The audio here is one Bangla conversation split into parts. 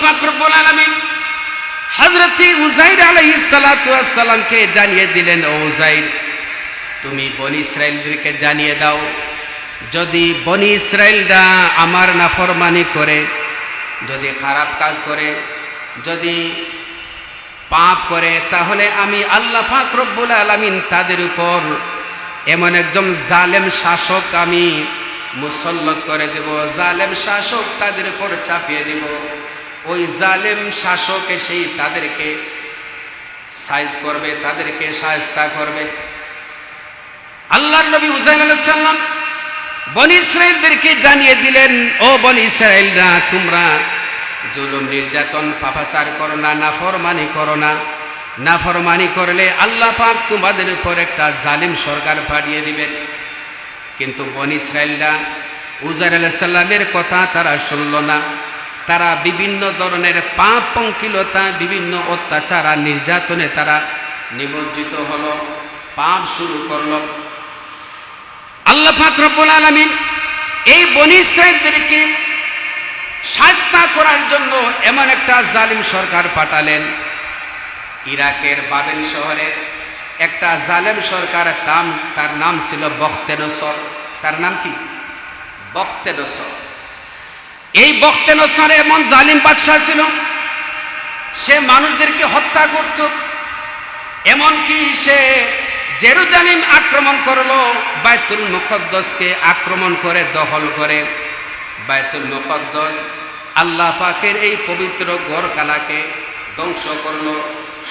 পাক রব্বুল আলামিন হযরত উযাইর আলাইহিস সালাতু ওয়াস সালামকে জানিয়ে দিলেন, ও উযাইর, তুমি বনি ইসরাইলদেরকে জানিয়ে দাও, যদি বনি ইসরাইলরা আমার নাফরমানি করে, যদি খারাপ কাজ করে, যদি পাপ করে, তাহলে আমি আল্লাহ পাক রব্বুল আলামিন তাদের উপর এমন একজন জালেম শাসক আমি মুসল্লত করে দেব, জালেম শাসক তাদের উপর চাপিয়ে দেব। ওই জালেম শাসক এসেই তাদেরকে সাইজ করবে, তাদেরকে শায়েস্তা করবে। আল্লাহর নবী উযাইর আলাইহিস সালাম বনি ইসরাইলদেরকে জানিয়ে দিলেন, ও বনি ইসরাইলরা, তোমরা জুলুম নির্যাতন পাপাচার করো না, নাফরমানি করো না। নাফরমানি করলে আল্লাহ পাক তোমাদের উপর একটা জালিম সরকার পাঠিয়ে দিবেন। কিন্তু বনি ইসরাইলরা উযাইর আলাইহিস সালামের কথা তারা শুনল না। তারা বিভিন্ন ধরনের পাপ পঙ্কিলতা, বিভিন্ন অত্যাচার আর নির্যাতনে তারা নিমজ্জিত হলো, পাপ শুরু করলো। আল্লাহ পাক রব্বুল আলামিন এই বনি ইসরাইলদেরকে শাস্তা করার জন্য এমন একটা জালিম সরকার পাঠালেন। ইরাকের বাবেল শহরে একটা জালেম সরকার, তার নাম ছিল বখতেনসর। তার নাম কি? বখতেনসর। এই বখতেনসর এমন জালিম বাদশাহ ছিল, সে মানুষদেরকে হত্যা করত। এমনকি সে জেরুজালেম আক্রমণ করলো, বাইতুল মুকদ্দাসকে আক্রমণ করে দখল করে বাইতুল মুকদ্দাস, আল্লাহ পাকের এই পবিত্র ঘরখানাকে ধ্বংস করলো।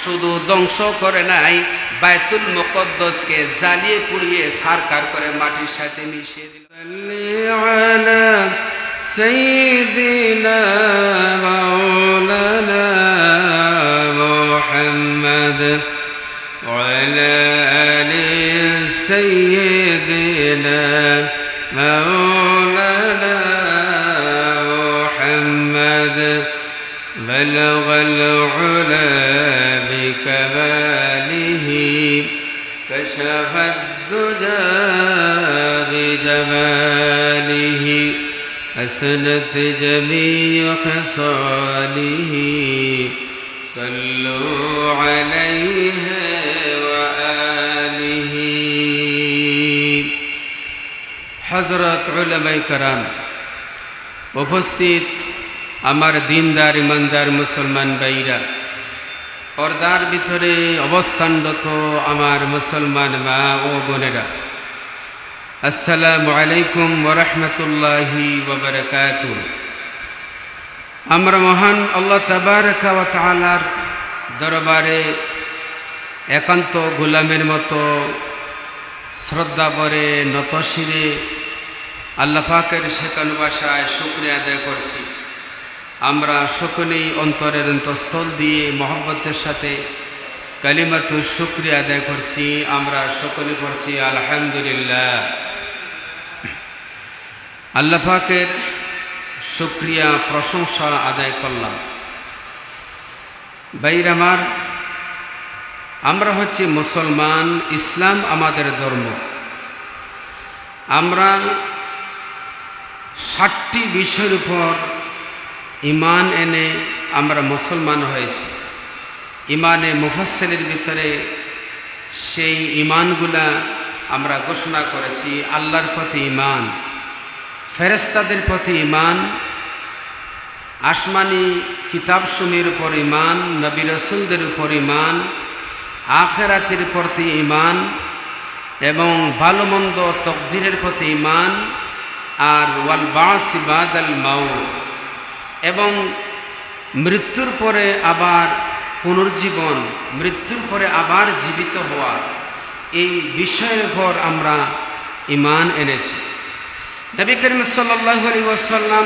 শুধু ধ্বংস করে নাই, বাইতুল মুকদ্দাসকে জ্বালিয়ে পুড়িয়ে সারকার করে মাটির সাথে মিশিয়ে দিল। সাইয়্যিদিনা মাওলানা মুহাম্মদ ওয়া আলা আলি সাইয়্যিদিনা মাওলানা মুহাম্মদ বালাগাল উলা বিকামালিহি কাশাফাদ দুজা বিজামালিহি حسنت جميع خصاله صلوا عليه وآله। হযরত উলামায়ে কেরাম, উপস্থিত আমার দিনদার ইমানদার মুসলমান ভাইরা, পর্দার ভিতরে অবস্থানরত আমার মুসলমান মা ও বোনেরা, আসসালামু আলাইকুম ওয়া রাহমাতুল্লাহি ওয়া বারাকাতুহু। আমরা মহান আল্লাহ তাবারকা ওয়া তাআলার দরবারে একান্ত গোলামের মতো শ্রদ্ধা ভরে নতশিরে আল্লাহ পাকের শেখানো ভাষায় শুকরিয়া আদায় করছি। আমরা সকলেই অন্তরের অন্তঃস্থল দিয়ে মহব্বতের সাথে কালিমাতু শুকরিয়া আদায় করছি। আমরা সকলে পড়ছি আলহামদুলিল্লাহ। আল্লাহ পাকের শুকরিয়া প্রশংসা আদায় করলাম। ভাইরা আমার, আমরা হচ্ছে মুসলমান, ইসলাম আমাদের ধর্ম। আমরা 60টি বিষয়ের উপর ঈমান এনে আমরা মুসলমান হয়েছি। ঈমানে মুফাসসিলের ভিতরে সেই ঈমানগুলা আমরা ঘোষণা করেছি। আল্লাহর প্রতি ঈমান, ফেরেশতাদের প্রতি ঈমান, আসমানি কিতাবসমূহের উপর ঈমান, নবী রাসূলদের উপর ঈমান, আখিরাতের প্রতি ঈমান এবং ভালো মন্দ তাকদীরের প্রতি ঈমান, আর ওয়াল বা'স বাদাল মাউত, এবং মৃত্যুর পরে আবার পুনর্জীবন, মৃত্যুর পরে আবার জীবিত হওয়া, এই বিষয়ের উপর আমরা ঈমান এনেছি। নবী করিম সাল্লাল্লাহু আলাইহি ওয়াসাল্লাম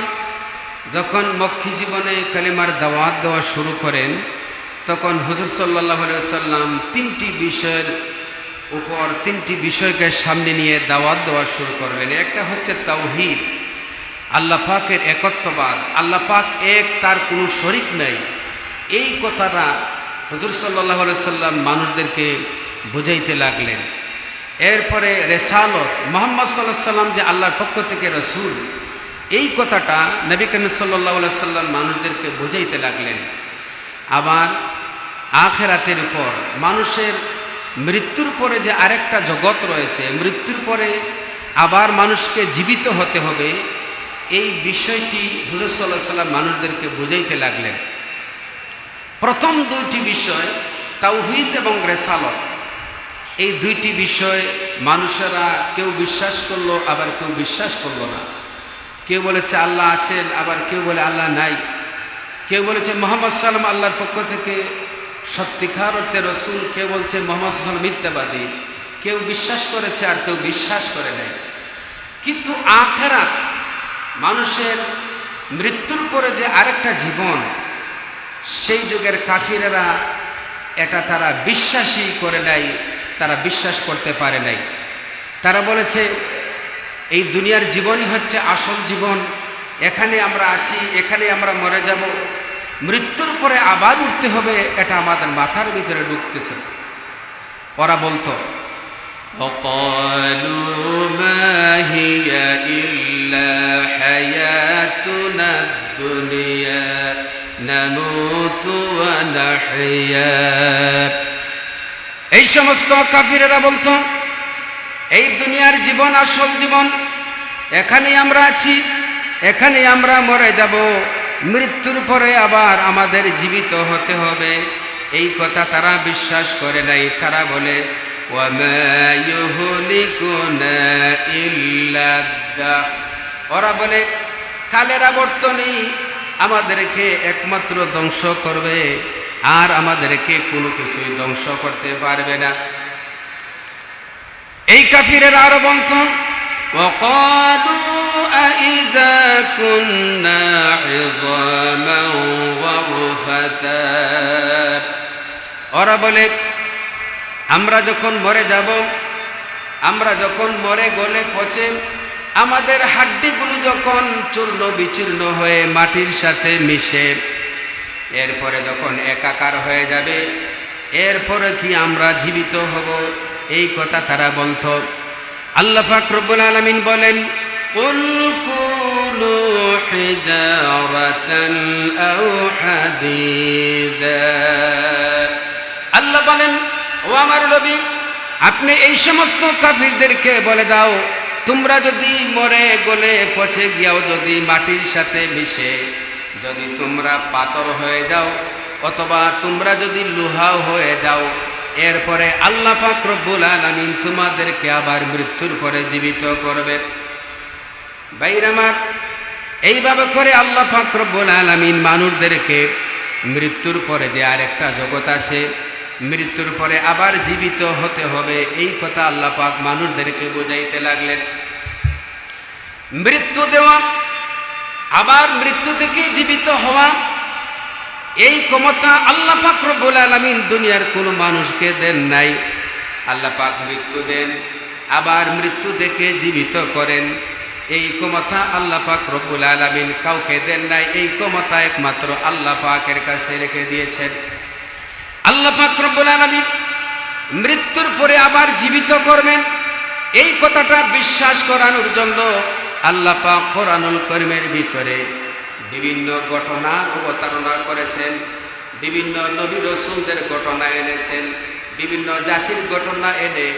যখন মক্কি জীবনে কালিমার দাওয়াত দেওয়া শুরু করেন, তখন হুজুর সাল্লাল্লাহু আলাইহি ওয়াসাল্লাম 3টি বিষয়ের উপর 3টি বিষয়কে সামনে নিয়ে দাওয়াত দেওয়া শুরু করলেন। একটা হচ্ছে তাওহীদ, আল্লাহ পাকের একত্ববাদ, আল্লাহ পাক এক, তার কোনো শরীক নাই। এই কথাটা হুজুর সাল্লাল্লাহু আলাইহি ওয়াসাল্লাম মানুষদেরকে বুঝাইতে লাগলেন। এরপরে রেসালত, মুহাম্মদ সাল্লাল্লাহু আলাইহি ওয়াসাল্লাম যে আল্লাহর পক্ষ থেকে রসূল, এই কথাটা নবী করিম সাল্লাল্লাহু আলাইহি সাল্লাম মানুষদেরকে বুঝাইতে লাগলেন। আবার আখিরাতের পর মানুষের মৃত্যুর পরে যে আরেকটা জগৎ রয়েছে, মৃত্যুর পরে আবার মানুষকে জীবিত হতে হবে, এই বিষয়টি হুজুর সাল্লাল্লাহু আলাইহি সাল্লাম মানুষদেরকে বুঝাইতে লাগলেন। প্রথম দুইটি বিষয় তাওহীদ এবং রিসালাত, এই দুইটি বিষয় মানুষেরা কেউ বিশ্বাস করলো আবার কেউ বিশ্বাস করলো না। কেউ বলেছে আল্লাহ আছেন, আবার কেউ বলে আল্লাহ নাই। কেউ বলেছে মুহাম্মদ সাল্লাল্লাহু আলাইহি ওয়াসাল্লাম আল্লাহর পক্ষ থেকে সত্যিকার অর্থে রসুল, কেউ বলছে মুহাম্মদ সাল্লাল্লাহু আলাইহি ওয়াসাল্লাম মিথ্যাবাদী। কেউ বিশ্বাস করেছে আর কেউ বিশ্বাস করে নাই। কিন্তু আখিরাত, মানুষের মৃত্যুর পরে যে আরেকটা জীবন, সেই যুগের কাফিরেরা এটা তারা বিশ্বাসই করে নাই, তারা বিশ্বাস করতে পারে নাই। তারা বলেছে এই দুনিয়ার জীবনই হচ্ছে আসল জীবন, এখানে আমরা আছি, এখানে আমরা মরে যাব, মৃত্যুর পরে আবার উঠতে হবে, এটা আমাদের মাথার ভিতরে ঢুকতেছে। ওরা বলতো وقالوا ما هي إلا حياتنا الدنيا نموت ونحيا। এই সমস্ত কাফিরেরা বলতো এই দুনিয়ার জীবন আসল জীবন, এখানে আমরা আছি, এখানে আমরা মরে যাব, মৃত্যুর পরে আবার আমাদের জীবিত হতে হবে। এই কথা তারা বিশ্বাস করে নাই। তারা বলে ওয়ামা ইউহলিকুনা ইল্লা দাহর, ওরা বলে কালের আবর্তনই আমাদেরকে একমাত্র ধ্বংস করবে, আর আমাদেরকে কোনো কিছুই ধ্বংস করতে পারবে না। এই কাফিরেরা আরো বলতো ওয়াকালু আইযা কুন্না ইযামান ওয়া রুফাতা, ওরা বলে আমরা যখন মরে যাব, আমরা যখন মরে গলে পচে আমাদের হাড্ডিগুলো যখন চূর্ণ বিচূর্ণ হয়ে মাটির সাথে মিশে এরপরে যখন একাকার হয়ে যাবে, এরপরে কি আমরা জীবিত হব? এই কথা তারা বলতো। আল্লাহ পাক রব্বুল আলামিন বলেন কুল কুনু হিজারাতান আও হাদিদা, আল্লাহ বলেন ও আমার নবী, আপনি এই সমস্ত কাফিরদেরকে বলে দাও, তোমরা যদি মরে গলে পচে গিয়াও, যদি মাটির সাথে মিশে যদি তোমরা পাথর হয়ে যাও, অথবা তোমরা যদি লোহাও হয়ে যাও, এরপরে আল্লাহ পাক রব্বুল আলামিন তোমাদেরকে আবার মৃত্যুর পরে জীবিত করবে। ভাইরা আমার, এইভাবে করে আল্লাহ পাক রব্বুল আলামিন মানুষদেরকে মৃত্যুর পরে যে আরেকটা জগৎ আছে, মৃত্যুর পরে আবার জীবিত হতে হবে, এই কথা আল্লাহ পাক মানুষদেরকে বোঝাইতে লাগলেন। মৃত্যু দেওয়া, আবার মৃত্যু থেকে জীবিত হওয়া, এই ক্ষমতা আল্লাহ পাক রব্বুল আলামিন দুনিয়ার কোনো মানুষকে দেন নাই। আল্লাহ পাক মৃত্যু দেন, আবার মৃত্যু থেকে জীবিত করেন, এই ক্ষমতা আল্লাহ পাক রব্বুল আলামিন কাউকে দেন নাই। এই ক্ষমতা একমাত্র আল্লাহ পাকের কাছে রেখে দিয়েছেন। আল্লাহ পাক রব্বুল আলামিন মৃত্যুর পরে আবার জীবিত করবেন, এই কথাটা বিশ্বাস করানোর জন্য আল্লাহ পাক কোরআনুল কারীমের ভিতরে বিভিন্ন ঘটনার অবতারণা করেছেন, বিভিন্ন নবী রাসূলদের ঘটনা এনেছেন, বিভিন্ন জাতির ঘটনা এনে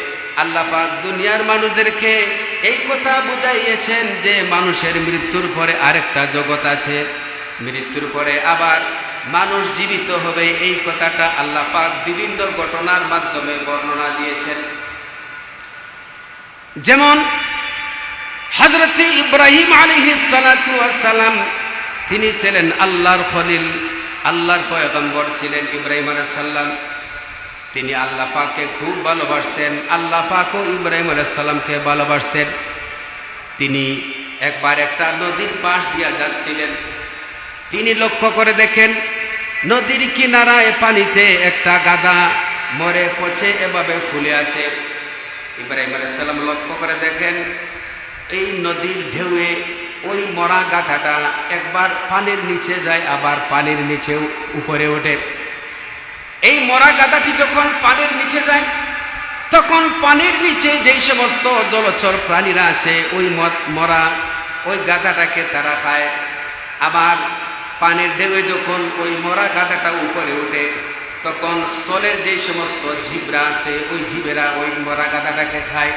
আল্লাহ পাক দুনিয়ার মানুষদেরকে এই কথা বুঝাইয়েছেন যে মানুষের মৃত্যুর পরে আরেকটা জগৎ আছে, মৃত্যুর পরে আবার মানুষ জীবিত হবে। এই কথাটা আল্লাহ পাক বিভিন্ন ঘটনার মাধ্যমে বর্ণনা দিয়েছেন। যেমন হযরত ইব্রাহিম আলাইহিস সালাতু ওয়াস সালাম, তিনি ছিলেন আল্লাহর খলিল, আল্লাহর পয়গম্বর ছিলেন ইব্রাহিম আলাইহিস সালাম। তিনি আল্লাহ পাককে খুব ভালোবাসতেন, আল্লাহ পাকও ইব্রাহিম আলাইহিস সালামকে ভালোবাসতেন। তিনি একবার একটা নদীর পাশ দিয়ে যাচ্ছিলেন, তিনি লক্ষ্য করে দেখেন নদীর কিনারায় পানিতে একটা গাধা মরে পচে এভাবে ফুলে আছে। ইব্রাহিম আলাইহিস সালাম লক্ষ্য করে দেখেন এই নদীর ঢেউয়ে ওই মরা গাধাটা একবার পানির নিচে যায়, আবার পানির নিচে উপরে ওঠে। এই মরা গাধাটি যখন পানির নিচে যায়, তখন পানির নিচে যেই সমস্ত জলচর প্রাণীরা আছে, ওই মরা ওই গাধাটাকে তারা খায়। আবার পানির ঢেউয়ে যখন ওই মরা গাধাটা উপরে ওঠে তখন স্থলের যে সমস্ত জীবরা আছে ওই জীবেরা ওই মরা গাধাটাকে খায়।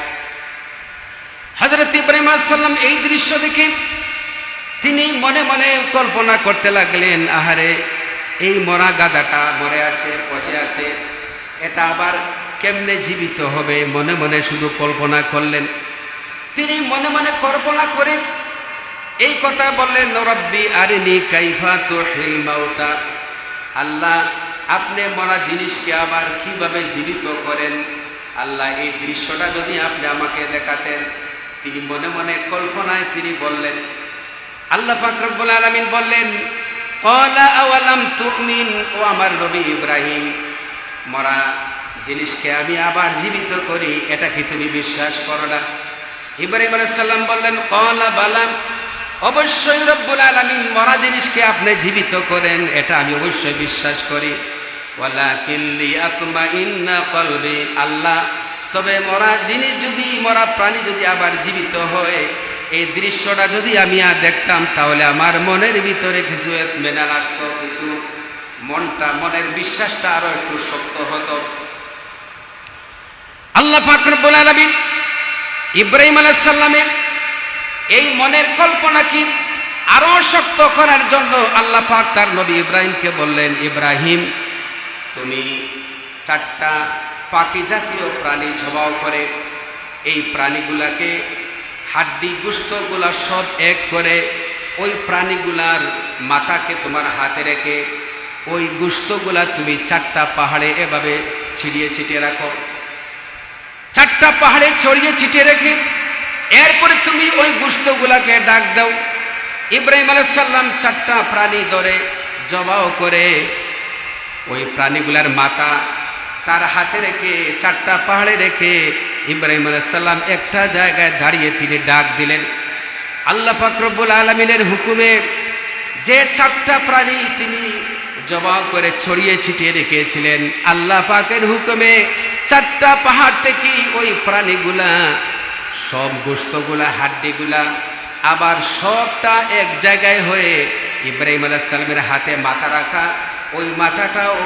হযরত ইব্রাহিম আলাইহিস সালাম এই দৃশ্য দেখে তিনি মনে মনে কল্পনা করতে লাগলেন, আহারে এই মরা গাধাটা মরে আছে, পচে আছে, এটা আবার কেমনে জীবিত হবে? মনে মনে শুধু কল্পনা করলেন। তিনি মনে মনে কল্পনা করে এই কথা বললেন, রব্বি আরিনি কাইফা তুহিল মাউতা, আল্লাহ আপনি মরা জিনিসকে আবার কিভাবে জীবিত করেন, আল্লাহ এই দৃশ্যটা যদি আপনি আমাকে দেখাতেন। তিনি মনে মনে কল্পনায় তিনি বললেন। আল্লাহ পাক রব্বুল আলামিন বললেন, ক্বালা আওয়ালাম তুমিন, ও আমার নবী ইব্রাহিম, মরা জিনিসকে আমি আবার জীবিত করি, এটা কি তুমি বিশ্বাস করো না? ইব্রাহিম আলাইহিস সালাম বললেন, ক্বালা বালা, অবশ্যই রব্বুল আলামিন মরা জিনিসকে আপনি জীবিত করেন, এটা আমি অবশ্যই বিশ্বাস করি। ওয়ালাকিন লিয়াতমাইন্না কলবি, আল্লাহ তবে মরা জিনিস যদি, মরা প্রাণী যদি আবার জীবিত হয়, এই দৃশ্যটা যদি আমি আর দেখতাম তাহলে আমার মনের ভিতরে কিছু মেনাল আসতো, কিছু মনের বিশ্বাসটা আরো একটু শক্ত হতো। আল্লাহ পাক রব্বুল আলামিন ইব্রাহিম আলাইহিস সালামের এই মনের কল্পনাকে আরো শক্ত করার জন্য আল্লাহ পাক তার নবী ইব্রাহিমকে বললেন, ইব্রাহিম তুমি 4টা পাখি জাতীয় প্রাণী জবাই করে এই প্রাণীগুলাকে হাড্ডি গোশতগুলা সব এক করে ওই প্রাণীগুলার মাথাকে তোমার হাতে রেখে ওই গোশতগুলা তুমি 4টা পাহাড়ে এভাবে ছিটিয়ে ছিটিয়ে রাখো। 4টা পাহাড়ে ছড়িয়ে ছিটিয়ে রেখে এরপরে তুমি ওই গোশতগুলাকে ডাক দাও। ইব্রাহিম আলাইহিস সালাম 4টা প্রাণী ধরে জবাই করে ওই প্রাণীগুলার মাথা তার হাতে রেখে 4টা পাহাড়ে রেখে ইব্রাহিম আলাইহিস সালাম একটা জায়গায় দাঁড়িয়ে তিনি ডাক দিলেন। আল্লাহ পাক রব্বুল আলামিনের হুকুমে যে 4টা প্রাণী তিনি জবাই করে ছড়িয়ে ছিটিয়ে রেখেছিলেন, আল্লাহ পাকের হুকুমে 4টা পাহাড় থেকে ওই প্রাণীগুলা সব গোশতগুলা হাড্ডিগুলা আবার সবটা এক জায়গায় হয়ে ইব্রাহিম আলাইহিস সালামের হাতে মাথা রাখা, ওই মাথাটাও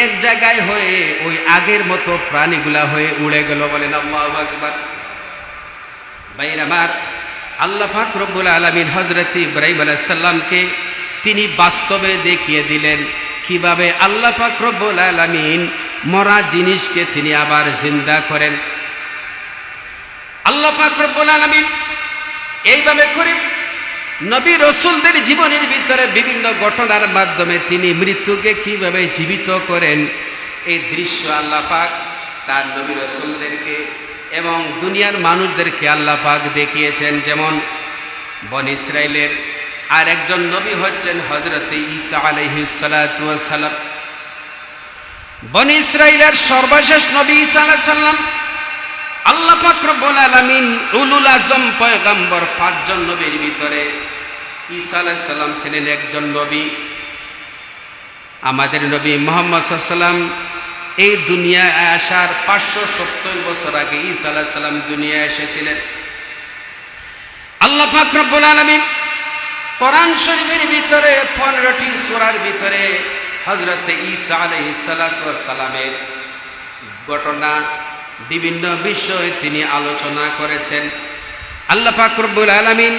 এক জায়গায় হয়ে ওই আগের মতো প্রাণীগুলা হয়ে উড়ে গেল। বলেন আল্লাহু আকবার। ভাইরা আমার, আল্লাহ পাক রব্বুল আলামিন হযরত ইব্রাহিম আলাইহিস সালামকে তিনি বাস্তবে দেখিয়ে দিলেন কিভাবে আল্লাহ পাক রব্বুল আলামিন মরা জিনিসকে তিনি আবার জিন্দা করেন। আল্লাহ পাক রব্বুল আলামিন এইভাবে করে নবী রাসূলদের জীবনের ভিতরে বিভিন্ন ঘটনার মাধ্যমে তিনি মৃত্যুকে কিভাবে জীবিত করেন এই দৃশ্য আল্লাহ পাক তার নবী রাসূলদেরকে এবং দুনিয়ার মানুষদেরকে আল্লাহ পাক দেখিয়েছেন। যেমন বনি ইসরাইলের আর একজন নবী হচ্ছেন হযরত ঈসা আলাইহিস সালাতু ওয়াস সালাম। বনি ইসরাইলের সর্বশেষ নবী ঈসা আলাইহিস সালাম, আল্লাহ পাক রব্বুল আলামিন উলুল আজম পয়গম্বর 5 জন নবীর ভিতরে ঈসা আলাইহিস সালাম ছিলেন একজন নবী। আমাদের নবী মুহাম্মদ সাল্লাল্লাহু আলাইহি সাল্লাম এই দুনিয়ায় আসার 570 বছর আগে ঈসা আলাইহিস সালাম দুনিয়ায় এসেছিলেন। আল্লাহ পাক রব্বুল আলামিন কোরআন শরীফের ভিতরে 15টি সূরার ভিতরে হযরত ঈসা আলাইহিস সালাতু ওয়াস সালামের ঘটনা বিভিন্ন বিষয় তিনি আলোচনা করেছেন। আল্লাহ পাক রব্বুল আলামিন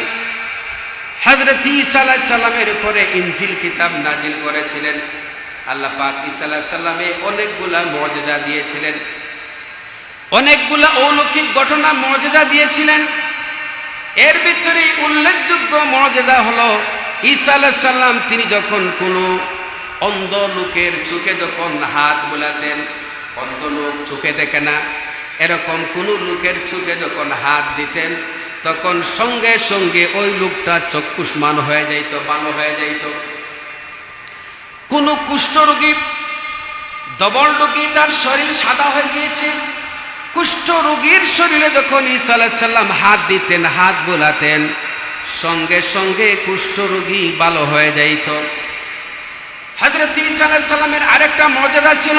হযরত ঈসা আলাইহিস সালামের উপরে ইনজিল কিতাব নাজিল করেছিলেন। আল্লাহ পাক ঈসা আলাইহিস সালামে অনেকগুলা মুজিজা দিয়েছিলেন, অনেকগুলা অলৌকিক ঘটনা মুজিজা দিয়েছিলেন। এর ভিতরে উল্লেখযোগ্য মুজিজা হলো ঈসা আলাইহিস সালাম তিনি যখন কোনো অন্ধ লোকের চোখে যখন হাত বোলাতেন, অন্ধ লোক চোখে দেখে না, এরকম কোনো লোকের চোখে যখন হাত দিতেন তখন সঙ্গে সঙ্গে ওই লোকটা চক্ষুষ্মান হয়ে যাইত, ভালো হয়ে যাইত। কোনো কুষ্ঠরোগী, ডবল রোগী, তার শরীর সাদা হয়ে গিয়েছে, কুষ্ঠরোগীর শরীরে যখন ঈসা আলাইহিস সালাম হাত দিতেন, হাত বোলাতেন, সঙ্গে সঙ্গে কুষ্ঠরোগী ভালো হয়ে যাইত। হযরত ঈসা আলাইহিস সালামের আরেকটা মুজিজা ছিল,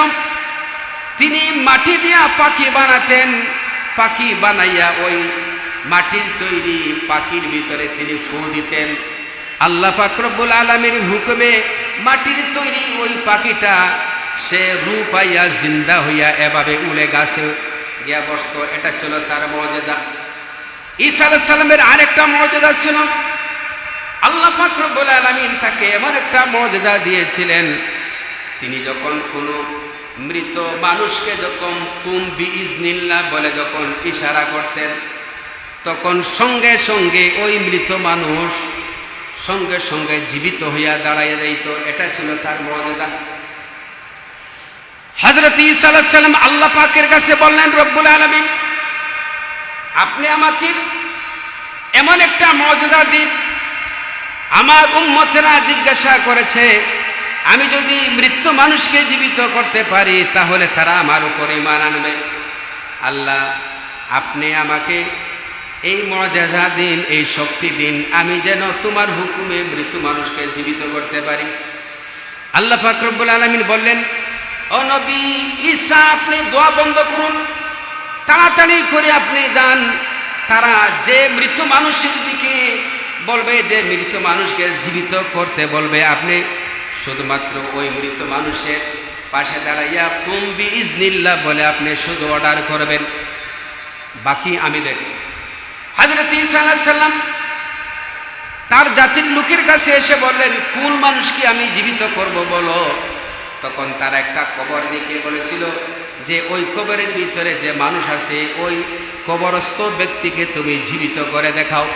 তিনি মাটি দিয়া পাখি বানাতেন, পাখি বানাইয়া ওই মাটির তৈরি পাখির ভিতরে তিনি ফু দিতেন। আল্লাহ পাক রব্বুল আলামিনের হুকুমে মাটির তৈরি ওই পাখিটা সে রূপ পাইয়া জিন্দা হইয়া এভাবে উড়ে গাছে গিয়া বসত। এটা ছিল তার মুজিজা। ঈসা আলাইহিস সালামের আরেকটা মুজিজা ছিল, আল্লাহ পাক রব্বুল আলামিন তাকে এমন একটা মুজিজা দিয়েছিলেন, তিনি যখন কোনো মৃত মানুষকে যখন কুম বিইজনিল্লাহ বলে যখন ইশারা করতেন, তখন সঙ্গে সঙ্গে ওই মৃত মানুষ সঙ্গে সঙ্গে জীবিত হইয়া দাঁড়াইয়া যাইত। এটা ছিল তার মুজিজা। হযরত ঈসা আলাইহিস সালাম আল্লাহ পাকের কাছে বললেন, রব্বুল আলামিন আপনি আমাকে এমন একটা মুজিজা দিন। আমার উম্মতেরা জিজ্ঞাসা করেছে, আমি যদি মৃত্যু মানুষকে জীবিত করতে পারি তাহলে তারা আমার উপর ঈমান আনবে। আল্লাহ আপনি আমাকে এই মুজিজা দিন, এই শক্তি দিন, আমি যেন তোমার হুকুমে মৃত্যু মানুষকে জীবিত করতে পারি। আল্লাহ পাক রব্বুল আলামিন বললেন, ও নবী ঈসা আপনি দোয়া বন্ধ করুন, তাড়াতাড়ি করে আপনি যান। তারা যে মৃত মানুষের দিকে বলবে, যে মৃত মানুষকে জীবিত করতে বলবে, আপনি শুধুমাত্র ওই মৃত মানুষের পাশে দাঁড়াইয়া কুম বিইজনিল্লাহ বলে আপনি শুধু অর্ডার করবেন, বাকি আমি দেখব। হযরত ঈসা আলাইহিস সালাম তার জাতির লোকের কাছে এসে বললেন, কোন মানুষকে আমি জীবিত করব বলো। তখন তারা একটা কবর দিকে বলেছিল যে ওই কবরের ভিতরে যে মানুষ আছে ওই কবরস্থ ব্যক্তিকে তুমি জীবিত করে দেখাও।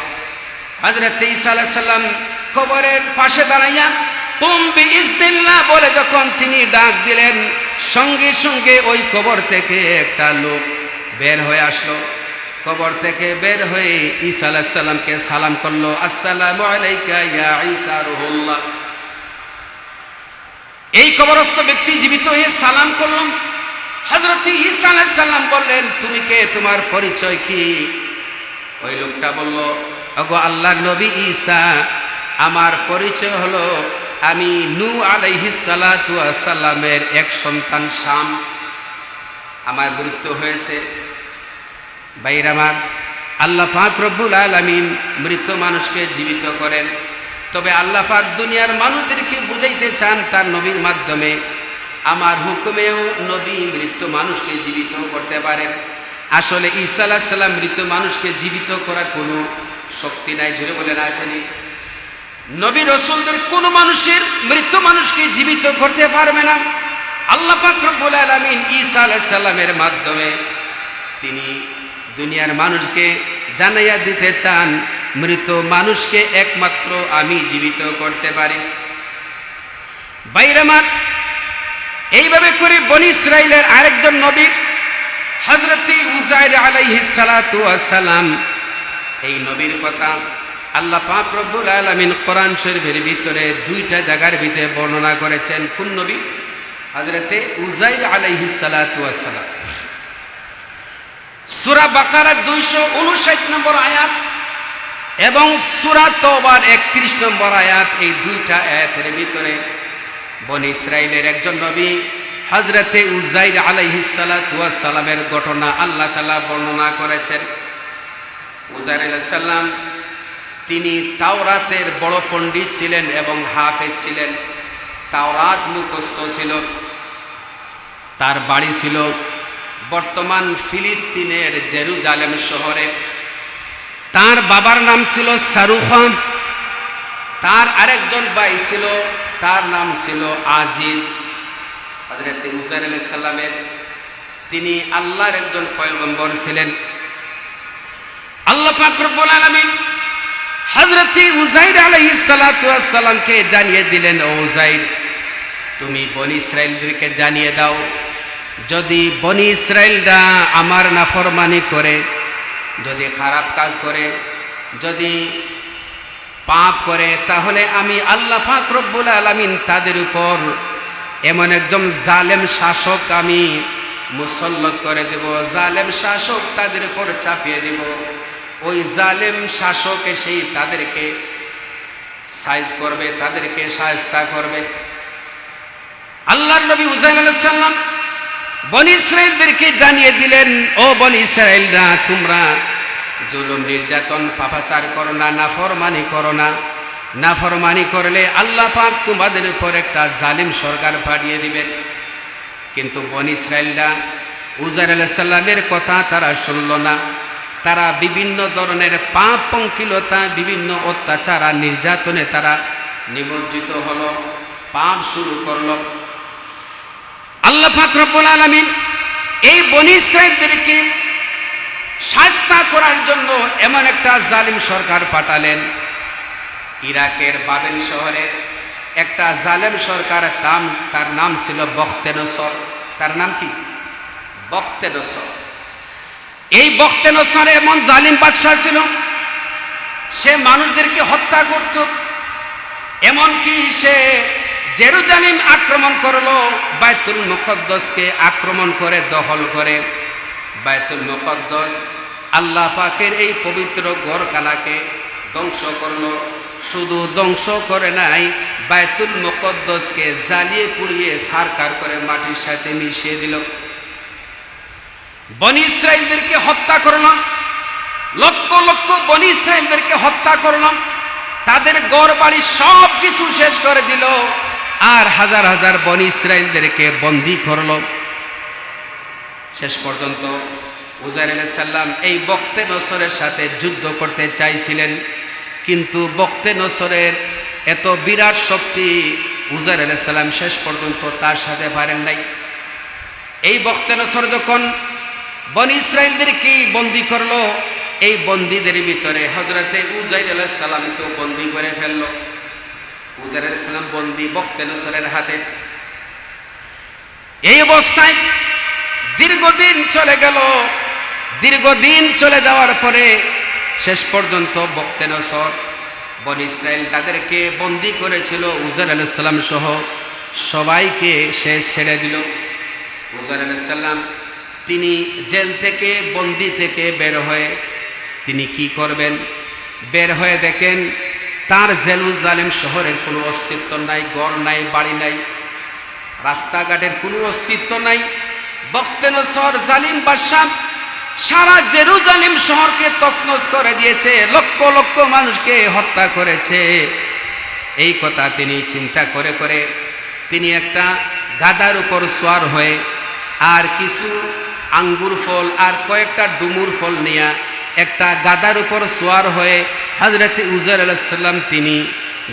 হযরত ঈসা আলাইহিস সালাম কবরের পাশে দাঁড়াইয়া কুম বিইজনিল্লাহ বলে যখন তিনি ডাক দিলেন, সঙ্গে সঙ্গে ওই কবর থেকে একটা লোক বের হয়ে আসলো। কবর থেকে বের হয়ে ঈসা আলাইহিস সালামকে সালাম করলো, আসসালামু আলাইকা ইয়া ঈসা রুহুল্লাহ। এই কবরস্থ ব্যক্তি জীবিত হয়ে সালাম করলাম। হযরত ঈসা আলাইহিস সালাম বললেন, তুমি কে, তোমার পরিচয় কি? ওই লোকটা বলল, ওগো আল্লাহর নবী ঈসা, আমার পরিচয় হলো আমি নূহ আলাইহিস সালাতু ওয়াস সালামের এক সন্তান শাম, আমার মৃত্যু হয়েছে। ভাইরা আমার, আল্লাহ পাক রব্বুল আলামিন মৃত মানুষকে জীবিত করেন, তবে আল্লাহ পাক দুনিয়ার মানুষদেরকে বুঝাইতে চান তার নবীর মাধ্যমে, আমার হুকুমেও নবী মৃত মানুষকে জীবিত করতে পারেন। আসলে ঈসা আলাইহিস সালাম মৃত মানুষকে জীবিত করার কোনো শক্তি নাই, জোরে বলেন আসেনি। নবী রাসূলদের কোনো মানুষের মৃত মানুষকে জীবিত করতে পারবে না। আল্লাহ পাক রব্বুল আলামিন ঈসা আলাইহিস সালামের মাধ্যমে তিনি দুনিয়ার মানুষকে জানাইয়া দিতে চান, মৃত মানুষকে একমাত্র আমি জীবিত করতে পারি। ভাইরা আমার, এইভাবে করে বনি ইসরাইলের আরেকজন নবী হযরত উযাইর আলাইহিস সালাতু ওয়াস সালাম, এই নবীর কথা আল্লাহ পাক রব্বুল আলামিন কোরআন শরীফের ভিতরে দুইটা জায়গার ভিতরে বর্ণনা করেছেন। কোন নবী? হযরত উযাইর আলাইহিস সালাতু ওয়াস সালাম। সূরা বাকারার 259 নম্বর আয়াত এবং সূরা তওবার 31 নম্বর আয়াত, এই দুইটা আয়াতের ভিতরে বনি ইসরাইলের একজন নবী হযরত উযাইর আলাইহিস সালাতু ওয়াস সালামের ঘটনা আল্লাহ তাআলা বর্ণনা করেছেন। উযাইর আলাইহিস সালাম তিনি তাওরাতের বড় পণ্ডিত ছিলেন এবং হাফেজ ছিলেন, তাওরাত মুখস্থ ছিল। তার বাড়ি ছিল বর্তমান ফিলিস্তিনের জেরুজালেম শহরে। তার বাবার নাম ছিল শারুখান, তার আরেকজন ভাই ছিল, তার নাম ছিল আজিজ। হযরত উযাইর আলাইহিস সালামের তিনি আল্লাহর একজন পয়গম্বর ছিলেন। আল্লাহ পাক রব্বুল আলামিন হযরত উযাইর আলাইহিস সালাতু ওয়াস সালামকে জানিয়ে দিলেন, ও উযাইর তুমি বনি ইসরাইলদেরকে জানিয়ে দাও, যদি বনি ইসরাইলরা আমার নাফরমানি করে, যদি খারাপ কাজ করে, যদি পাপ করে, তাহলে আমি আল্লাহ পাক রব্বুল আলামিন তাদের উপর এমন একজন জালেম শাসক আমি মুসল্লত করে দেব, জালেম শাসক তাদের উপর চাপিয়ে দেব। ওই জালেম শাসক এসেই তাদেরকে সাইজ করবে, তাদেরকে শায়েস্তা করবে। আল্লাহর নবী উযাইর আলাইহিস সালাম বনি ইসরাইলদেরকে জানিয়ে দিলেন, ও বনি ইসরাইলরা, তোমরা জুলুম নির্যাতন পাপাচার করো না, নাফরমানি করো না। নাফরমানি করলে আল্লাহ পাক তোমাদের উপর একটা জালিম সরকার পাঠিয়ে দিবেন। কিন্তু বনী ইসরাইলরা উজাইর আলাইহিস সালামের কথা তারা শুনল না। তারা বিভিন্ন ধরনের পাপ পঙ্কিলতা, বিভিন্ন অত্যাচার আর নির্যাতনে তারা নিমজ্জিত হলো, পাপ শুরু করলো। আল্লাহ পাক রব্বুল আলামিন এই বনী ইসরাইলদেরকে শাস্তি করার জন্য এমন একটা জালিম সরকার পাঠালেন। ইরাকের বাবেল শহরে একটা জালেম সরকার, তার নাম ছিল বখতে-নসর। তার নাম কি? বখতে-নসর। এই বখতে-নসর এমন জালিম বাদশা ছিল, সে মানুষদেরকে হত্যা করত। এমনকি সে জেরুজালেম আক্রমণ করলো, বাইতুল মুকদ্দাসকে আক্রমণ করে দখল করে। বাইতুল মুকদ্দাস আল্লাহ পাকের এই পবিত্র ঘরখানাকে ধ্বংস করলো। শুধু ধ্বংস করে নাই, বাইতুল মুকদ্দাসকে জ্বালিয়ে পুড়িয়ে ছারখার করে মাটির সাথে মিশিয়ে দিল। বনী ইসরাইলদেরকে হত্যা করলাম, লক্ষ লক্ষ বনী ইসরাইলদেরকে হত্যা করলাম, তাদের ঘর বাড়ি সব কিছু শেষ করে দিল, আর হাজার হাজার বনী ইসরাইলদেরকে বন্দী করলো। শেষ পর্যন্ত উজাইর আলাইহিস সালাম এই বখতে-নসরের সাথে যুদ্ধ করতে চাইছিলেন, কিন্তু বখতে-নসরের এত বিরাট শক্তি উজাইর আলাইহিস সালাম শেষ পর্যন্ত তার সাথে পারেন নাই। এই বখতে-নসর যখন বনী ইসরাইলদেরকে বন্দী করলো, এই বন্দীদের ভিতরে হযরতে উজাইর আলাইহিস সালামকেও বন্দী করে ফেললো। উজাইর আলাইহিস সালাম বন্দী বখতে-নসরের হাতে। এই অবস্থায় দীর্ঘদিন চলে গেল। দীর্ঘদিন চলে যাওয়ার পরে শেষ পর্যন্ত বখতে-নসর বনী ইসরাইল যাদেরকে বন্দী করেছিল উজাইর আলাইহিস সালাম সহ সবাইকে সে ছেড়ে দিল। উজাইর আলাইহিস সালাম তিনি জেল থেকে, বন্দী থেকে বের হয়ে তিনি কি করবেন? বের হয়ে দেখেন তার জেরুজালেম শহরের কোনো অস্তিত্ব নাই, ঘর নাই, বাড়ি নাই, রাস্তাঘাটের কোনো অস্তিত্ব নাই। বখতে-নসর জালিম বাদশা সারা জেরুজালেম শহরকে তছনছ করে দিয়েছে, লক্ষ লক্ষ মানুষকে হত্যা করেছে। এই কথা তিনি চিন্তা করে করে তিনি একটা গাধার উপর সওয়ার হয়ে আর কিছু আঙ্গুর ফল আর কয়েকটা ডুমুর ফল নিয়ে একটা গাধার উপর সওয়ার হয়ে হযরত উজাইর আলাইহিস সালাম তিনি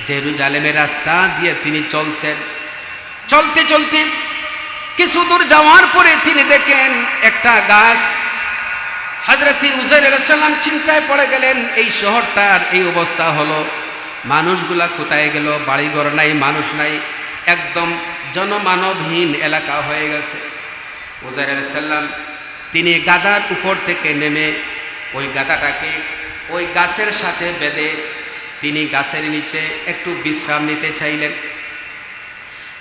জেরুজালেমের রাস্তা দিয়ে তিনি চলছেন। চলতে চলতে কিছু দূর যাওয়ার পরে তিনি দেখেন একটা গাছ। হযরত উজাইর আলাইহিস সালাম চিন্তায় পড়ে গেলেন, এই শহরটার এই অবস্থা হলো, মানুষগুলা কোথায় গেল? বাড়িঘর নাই, মানুষ নাই, একদম জনমানবহীন এলাকা হয়ে গেছে। উজাইর আলাইহিস সালাম তিনি গাধার উপর থেকে নেমে ওই গাধাটাকে ওই গাছের সাথে বেঁধে তিনি গাছের নিচে একটু বিশ্রাম নিতে চাইলেন।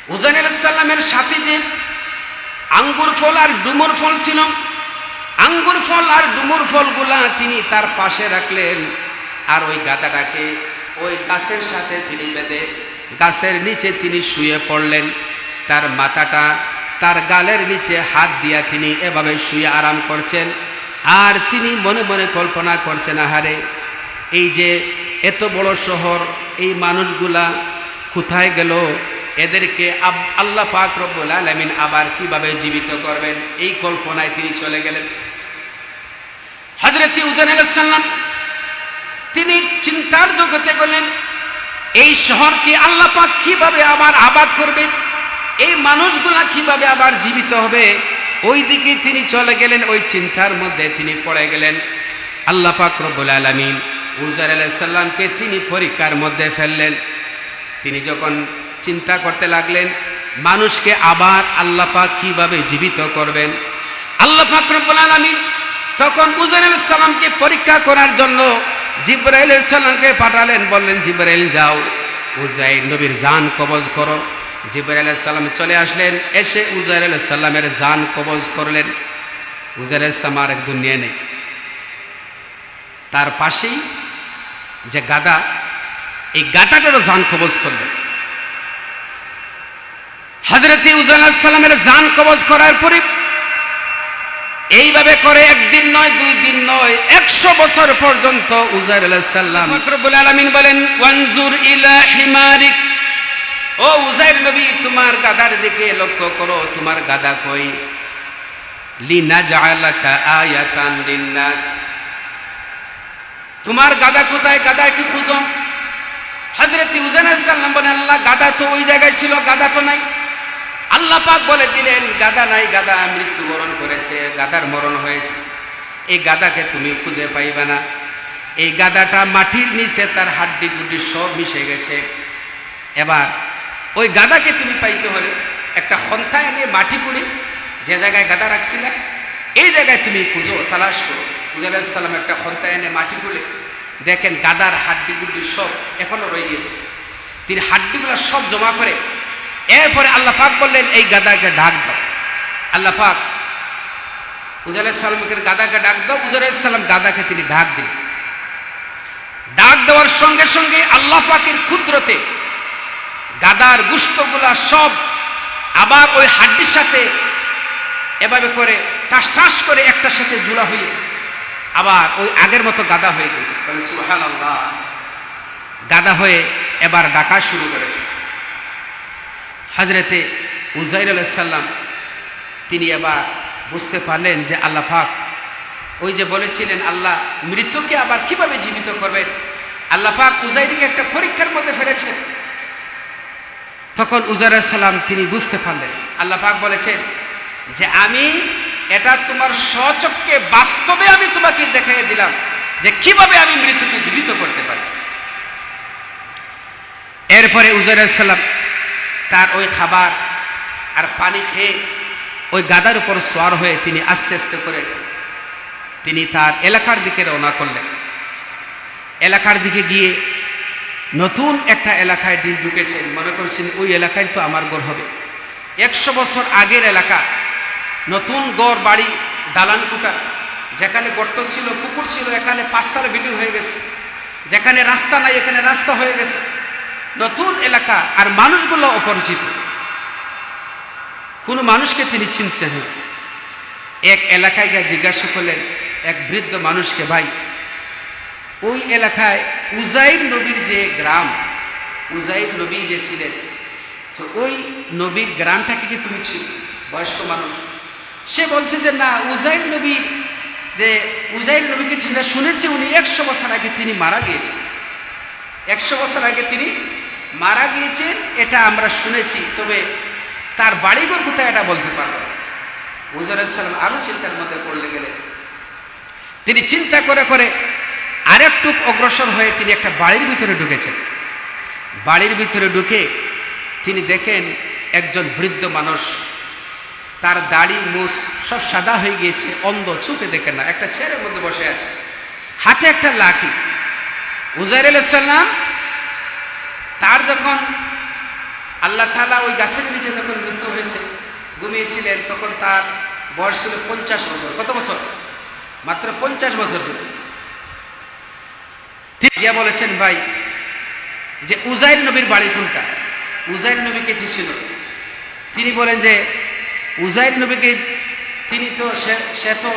উজাইর আলাইহিস সালামের সাথে যে আঙ্গুর ফল আর ডুমুর ফল ছিল, আঙ্গুর ফল আর ডুমুর ফলগুলা তিনি তার পাশে রাখলেন, আর ওই গাধাটাকে ওই গাছের সাথে তিনি বেঁধে গাছের নিচে তিনি শুয়ে পড়লেন। তার মাথাটা তার গালের নিচে হাত দিয়া তিনি এভাবে শুয়ে আরাম করছেন, আর তিনি মনে মনে কল্পনা করছেন, আহারে এই যে এত বড় শহর, এই মানুষগুলা কোথায় গেল? এদেরকে আল্লাহ পাক রব্বুল আলামিন আবার কিভাবে জীবিত করবেন, এই কল্পনায় তিনি চলে গেলেন। হযরত উজাইর আলাইহিস সালাম তিনি চিন্তার জগতে গেলেন, এই শহরকে আল্লাহ পাক কিভাবে আবার আবাদ করবেন, এই মানুষগুলা কিভাবে আবার জীবিত হবে, ওই দিকে তিনি চলে গেলেন। ওই চিন্তার মধ্যে তিনি পড়ে গেলেন। আল্লাহ পাক রব্বুল আলামিন উজাইর আলাইহিস সালামকে তিনি পরীক্ষার মধ্যে ফেললেন। তিনি যখন চিন্তা করতে লাগলেন মানুষকে আবার আল্লাহ পাক কিভাবে জীবিত করবেন, আল্লাহ পাক রব্বুল আলামিন তখন উজাইর আলাইহিস সালামকে পরীক্ষা করার জন্য জিবরাইল আলাইহিস সালামকে পাঠালেন। বললেন, জিবরাইল যাও উজাইর নবীর জান কবজ করো। জিবরাইল আলাইহিস সালাম চলে আসলেন, এসে উজাইর আলাইহিস সালামের জান কবজ করলেন। উজাইর আলাইহিস সালাম আর এক দুনিয়া নেই, তার পাশেই যে গাধা, এই গাধাটারও জান কবজ করলেন। হযরত উজাইর আলাইহিস সালামের জান কবজ করার পরে এইভাবে করে একদিন নয়, 2 দিন নয়, 100 বছর পর্যন্ত উজাইর আলাইহিস সালাম। রব্বুল আলামিন বলেন, ওয়ানজুর ইলা হিমারিক, ও উজাইর নবী তোমার গাদার দিকে লক্ষ্য করো, তোমার গাদা কই? লিনাজআলাকা আয়াতান লিন্নাস, তোমার গাদা কোথায়? গাদা কি খুঁজো? হযরত উজাইর আলাইহিস সালাম বলেন, আল্লাহ গাদা তো ওই জায়গায় ছিল, গাদা তো নাই। আল্লাহ পাক বলে দিলেন, গাদা নাই, গাদা মৃত্যুবরণ করেছে, গাদার মরণ হয়েছে। এই গাদাকে তুমি খুঁজে পাইবে না। এই গাদাটা মাটির নিচে, তার হাড্ডি গুড্ডি সব মিশে গেছে। এবার ওই গাদাকে তুমি পাইতে হলে একটা হন্তা এনে মাটি কুড়ি যে জায়গায় গাদা রাখছিলে এই জায়গায় তুমি খুঁজো, তালাশ করো। উজাইর আলাইহিস সালাম একটা হন্তা এনে মাটি কুড়ে দেখেন গাদার হাড্ডি গুড্ডি সব এখনো রয়ে গেছে। তিনি হাড্ডিগুলো সব জমা করে এরপরে আল্লাহ পাক বললেন, এই গাদাকে ডাক দাও। আল্লাহ পাক উজাইর আলাইহিস সালামকে গাদাকে ডাক দাও। উজাইর আলাইহিস সালাম গাদাকে তিনি ডাক দিলেন। ডাক দেওয়ার সঙ্গে সঙ্গে আল্লাহ পাকের কুদরতে গাদার গোশতগুলা সব আবার ওই হাড্ডির সাথে এভাবে করে টাস টাস করে একটার সাথে জোড়া হয়ে আবার ওই আগের মতো গাদা হয়ে গেছে। বলে সুবহানাল্লাহ। গাদা হয়ে এবার ডাকা শুরু করেছে। হযরতে উজাইর আলাইহিস সালাম তিনি এবার বুঝতে পারলেন যে আল্লাহ পাক ওই যে বলেছিলেন আল্লাহ মৃত্যুকে আবার কিভাবে জীবিত করবেন, আল্লাহ পাক উজাইরকে একটা পরীক্ষার মধ্যে ফেলেছেন। তখন উজাইর আলাইহিস সালাম তিনি বুঝতে পারলেন, আল্লাহ পাক বলেছেন যে আমি এটা তোমার স্বচক্ষে বাস্তবে আমি তোমাকে দেখাইয়ে দিলাম যে কিভাবে আমি মৃত্যুকে জীবিত করতে পারি। এরপরে উজাইর আলাইহিস সালাম তার ওই খাবার আর পানি খেয়ে ওই গাদার উপর সওয়ার হয়ে তিনি আস্তে আস্তে করে তিনি তার এলাকার দিকে রওনা করলেন। এলাকার দিকে গিয়ে নতুন একটা এলাকায় তিনি ঢুকেছেন। মনে করছেন ওই এলাকায় তো আমার ঘর হবে। 100 বছর আগের এলাকা, নতুন গড় বাড়ি, দালান কোঠা, যেখানে গর্ত ছিল, পুকুর ছিল, এখানে 5 তলা বিল্ডিং হয়ে গেছে। যেখানে রাস্তা নাই এখানে রাস্তা হয়ে গেছে। নতুন এলাকা, আর মানুষগুলো অপরিচিত, কোনো মানুষকে তিনি চিনছেন না। এক এলাকায় গিয়ে জিজ্ঞাসা করলেন এক বৃদ্ধ মানুষকে, ভাই ওই এলাকায় উজাইর নবীর যে গ্রাম, উজাইর নবী যে ছিলেন, তো ওই নবীর গ্রামটাকে কি তুমি ছিল? বয়স্ক মানুষ সে বলছে যে না, উজাইর নবীকে চিন্তা শুনেছি, উনি 100 বছর আগে তিনি মারা গিয়েছেন। 100 বছর আগে তিনি মারা গিয়েছেন এটা আমরা শুনেছি, তবে তার বাড়িঘর কোথায় এটা বলতে পারবো না। উজাইর আলাইহিস সালাম আরো চিন্তার মধ্যে পড়লে গেলেন। তিনি চিন্তা করে করে আরেকটু অগ্রসর হয়ে তিনি একটা বাড়ির ভিতরে ঢুকেছেন। বাড়ির ভিতরে ঢুকে তিনি দেখেন একজন বৃদ্ধ মানুষ, তার দাড়ি মুছ সব সাদা হয়ে গিয়েছে, অন্ধ, চোখে দেখে না, একটা চেয়ারের মধ্যে বসে আছে, হাতে একটা লাঠি। উজাইর আলাইহিস সালাম তার যখন আল্লাহ তাআলা ওই গাছের নিচে যখন মৃত্যু হয়েছে, ঘুমিয়েছিলেন, তখন তার বয়স ছিল 50 বছর। কত বছর? মাত্র 50 বছর ছিল। তিনি বলেছেন, ভাই যে উজাইর নবীর বাড়ি কোনটা? উজাইর নবীকে যে ছিল, তিনি বলেন যে উজাইর নবীকে তিনি তো সে তো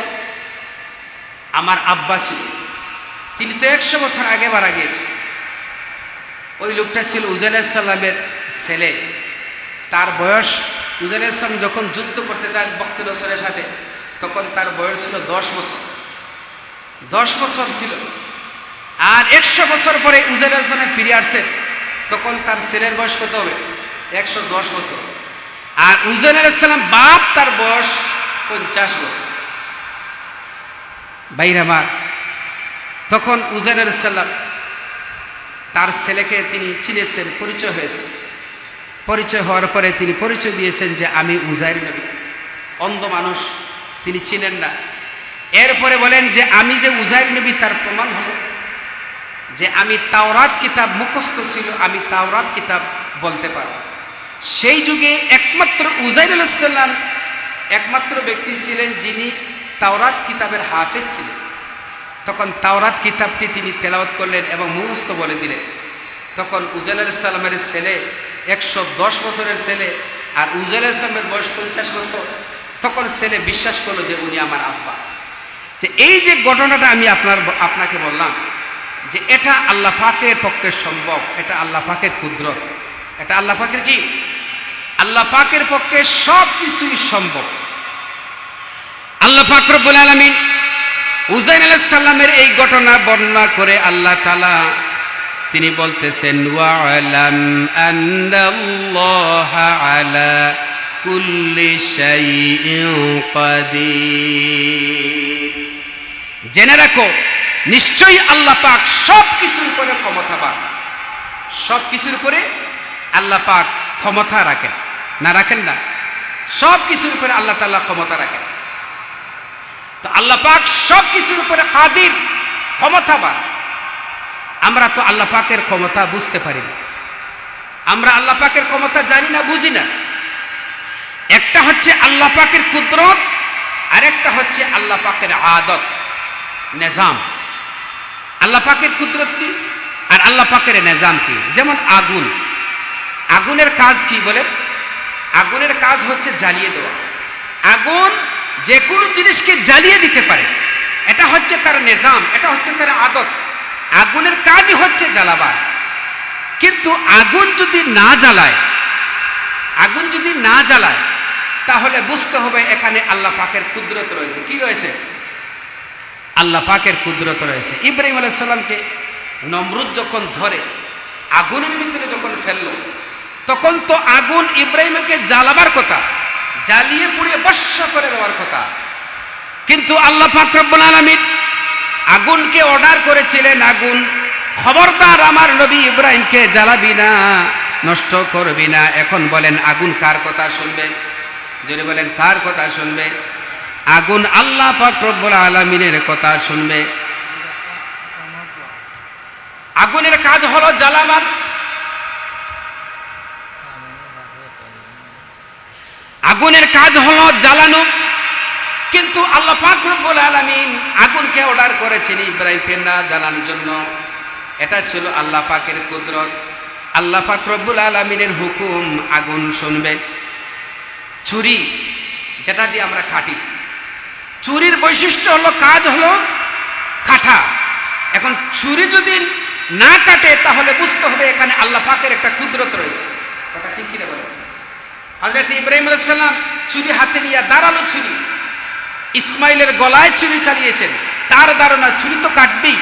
আমার আব্বা ছিল, তিনি তো 100 বছর আগে মারা গিয়েছে। ওই লোকটা ছিল উজাইর আলাইহিস সালামের ছেলে। তার বয়স, উজাইর আলাইহিস সালাম যখন যুদ্ধ করতে যান বখতি নসরের সাথে, তখন তার বয়স ছিল 10 বছর। 10 বছর ছিল। আর 100 বছর পরে উজাইর আলাইহিস সালাম ফিরে আসছেন, তখন তার ছেলের বয়স কত হবে? 110 বছর। আর উজাইর আলাইহিস সালাম বাপ, তার বয়স 50 বছর। ভাইরা আমার, তখন উজাইর আলাইহিস সালাম তার ছেলেকে তিনি চিনেছেন, পরিচয় হয়েছে। পরিচয় হওয়ার পরে তিনি পরিচয় দিয়েছেন যে আমি উজাইর নবী। অন্ধ মানুষ, তিনি চিনেন না। এরপরে বলেন যে আমি যে উজাইর নবী তার প্রমাণ হলো যে আমি তাওরাত কিতাব মুখস্থ ছিল, আমি তাওরাত কিতাব বলতে পারব। সেই যুগে একমাত্র উজাইর আলাইহিস সালাম একমাত্র ব্যক্তি ছিলেন যিনি তাওরাত কিতাবের হাফেজ ছিলেন। তখন তাওরাত কিতাবটি তিনি তেলাওয়াত করলেন এবং মুখস্থ বলে দিলেন। তখন উজাইর আলাইহিস সালামের ছেলে 110 বছরের ছেলে, আর উজাইর আলাইহিস সালামের বয়স 50 বছর। তখন ছেলে বিশ্বাস করলো যে উনি আমার আব্বা। যে এই যে ঘটনাটা আমি আপনাকে বললাম যে এটা আল্লাহ পাকের পক্ষে সম্ভব, এটা আল্লাহ পাকের কুদরত, এটা আল্লাহ পাকের কি, আল্লাহ পাকের পক্ষে সব কিছুই সম্ভব। আল্লাহ পাক রব্বুল আলামিন উযাইর আলাইহিস সালামের এই ঘটনা বর্ণনা করে আল্লাহ তাআলা তিনি বলতেছেন ওয়া'লাম আন্নাল্লাহা আলা কুল্লি শাইইন কাদির, জেনে রাখো নিশ্চয়ই আল্লাহ পাক সব কিছুর উপরে ক্ষমতাবান। সব কিছুর উপরে আল্লাহ পাক ক্ষমতা রাখেন, না রাখেন না? সব কিছুর উপরে আল্লাহ তাআলা ক্ষমতা রাখেন। তো আল্লাহ পাক সব কিছুর উপরে কাদির, ক্ষমতাবান। আমরা তো আল্লাহ পাকের ক্ষমতা বুঝতে পারি না, আমরা আল্লাহ পাকের ক্ষমতা জানি না, বুঝি না। একটা হচ্ছে আল্লাহ পাকের কুদরত, আর একটা হচ্ছে আল্লাহ পাকের আদত, নিজাম। আল্লাহ পাকের কুদরত কি আর আল্লাহ পাকের নিজাম কি? যেমন আগুন, আগুনের কাজ কি বলে? আগুনের কাজ হচ্ছে জ্বালিয়ে দেওয়া। আগুন যে কোনো জিনিসকে জ্বালিয়ে দিতে পারে, এটা হচ্ছে তার নিজাম, এটা হচ্ছে তার আদত। আগুনের কাজই হচ্ছে জ্বালাবার। কিন্তু আগুন যদি না জ্বালায়, আগুন যদি না জ্বালায়, তাহলে বুঝতে হবে এখানে আল্লাহ পাকের কুদরত রয়েছে। কি রয়েছে? আল্লাহ পাকের কুদরত রয়েছে। ইব্রাহিম আলাইহিস সালামকে নমরুদ যখন ধরে আগুনের ভিতরে যখন ফেললো, তখন তো আগুন ইব্রাহিমকে জ্বালাবার কথা, জ্বালিয়ে পুড়িয়ে ভস্ম করে দেওয়ার কথা। কিন্তু আল্লাহ পাক রব্বুল আলামিন আগুনকে অর্ডার করেছিলেন, আগুন খবরদার আমার নবী ইব্রাহিমকে জ্বালাবি না, নষ্ট করবি না। এখন বলেন আগুন কার কথা শুনবে? যদি বলেন কার কথা শুনবে? আগুন আল্লাহ পাক রব্বুল আলামিনের কথা শুনবে। আগুনের কাজ হলো জ্বালাবার, আগুনের কাজ হলো জ্বালানো। কিন্তু আল্লাহ পাক রব্বুল আলামিন আগুনকে অর্ডার করেছেন ইব্রাহিমকে না জ্বালানোর জন্য। এটা ছিল আল্লাহ পাকের কুদরত। আল্লাহ পাক রব্বুল আলামিনের হুকুম আগুন শুনবে। ছুরি যেটা দিয়ে আমরা কাটি, ছুরির বৈশিষ্ট্য হলো, কাজ হলো কাটা। এখন ছুরি যদি না কাটে তাহলে বুঝতে হবে এখানে আল্লাহ পাকের একটা কুদরত রয়েছে। কথা ঠিক কিনা বলেন? হযরত ইব্রাহিম আলাইহিস সালাম ছুরি হাতে নিয়ে দাঁড়ালো, ছুরি ইসমাইলের গলায় ছুরি চালিয়েছেন, তার ধারণা ছুরি তো কাটবেই।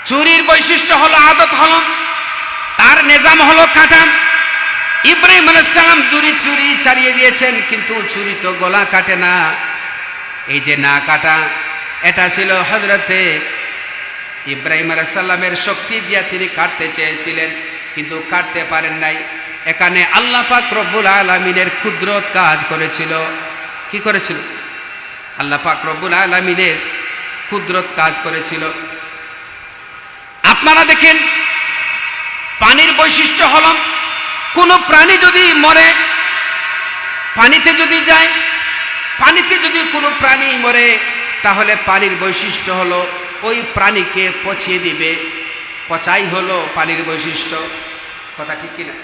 ছুরির বৈশিষ্ট্য হলো, আদত হলো, তার নিজাম হলো কাটা। ইব্রাহিম আলাইহিস সালাম ছুরি চালিয়ে দিয়েছেন, কিন্তু ছুরি তো গলা কাটে না। এই যে না কাটা, এটা ছিল হযরতে ইব্রাহিম আলাইহিস সালামের শক্তি দিয়ে তিনি কাটতে চেয়েছিলেন, কিন্তু কাটতে পারেন নাই। এখানে আল্লাহ পাক রব্বুল আলামিনের কুদরত কাজ করেছিল। কি করেছিল? আল্লাহ পাক রব্বুল আলামিনের কুদরত কাজ করেছিল। আপনারা দেখেন পানির বৈশিষ্ট্য হলো, কোনো প্রাণী যদি মরে, পানিতে যদি যায়, পানিতে যদি কোনো প্রাণী মরে, তাহলে পানির বৈশিষ্ট্য হলো ওই প্রাণীকে পচিয়ে দিবে। পচাই হলো পানির বৈশিষ্ট্য। কথা ঠিক কিনা?